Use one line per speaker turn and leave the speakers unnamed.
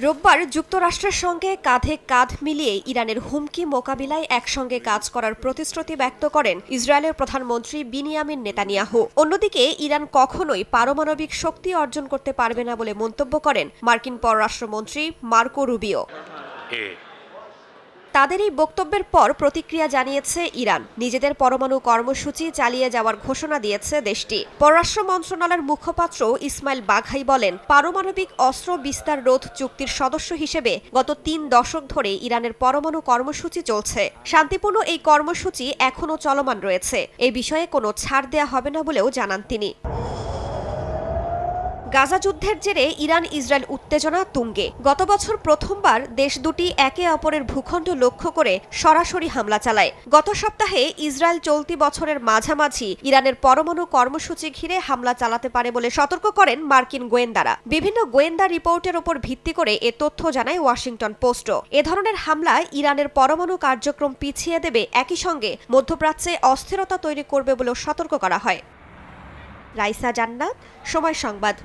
রোববার যুক্তরাষ্ট্রের সঙ্গে কাঁধে কাঁধ মিলিয়ে ইরানের হুমকি মোকাবিলায় একসঙ্গে কাজ করার প্রতিশ্রুতি ব্যক্ত করেন ইসরায়েলের প্রধানমন্ত্রী বিনিয়ামিন নেতানিয়াহু। অন্যদিকে ইরান কখনোই পারমাণবিক শক্তি অর্জন করতে পারবে না বলে মন্তব্য করেন মার্কিন পররাষ্ট্রমন্ত্রী মার্কো রুবিও। তাদের এই বক্তব্যের পর প্রতিক্রিয়া জানিয়েছে ইরান। নিজেদের পরমাণু কর্মসূচি চালিয়ে যাওয়ার ঘোষণা দিয়েছে দেশটি। পররাষ্ট্র মন্ত্রণালয়ের মুখপাত্র ইসমাইল বাঘাই বলেন, পারমাণবিক অস্ত্র বিস্তার রোধ চুক্তির সদস্য হিসেবে গত ৩ দশক ধরে ইরানের পরমাণু কর্মসূচি চলছে। শান্তিপূর্ণ এই কর্মসূচি এখনও চলমান রয়েছে। এ বিষয়ে কোনো ছাড় দেয়া হবে না বলেও জানান তিনি। গাজা যুদ্ধের জেরে ইরান ইসরায়েল উত্তেজনা তুঙ্গে। গত বছর প্রথমবার দেশ দুটি একে অপরের ভূখণ্ড লক্ষ্য করে সরাসরি হামলা চালায়। গত সপ্তাহে ইসরায়েল চলতি বছরের মাঝামাঝি ইরানের পরমাণু কর্মসূচি ঘিরে হামলা চালাতে পারে বলে সতর্ক করেন মার্কিন গোয়েন্দারা। বিভিন্ন গোয়েন্দা রিপোর্টের উপর ভিত্তি করে এ তথ্য জানায় ওয়াশিংটন পোস্টও। এ ধরনের হামলা ইরানের পরমাণু কার্যক্রম পিছিয়ে দেবে, একই সঙ্গে মধ্যপ্রাচ্যে অস্থিরতা তৈরি করবে বলেও সতর্ক করা হয়। রাইসা জান্নাত, সময় সংবাদ।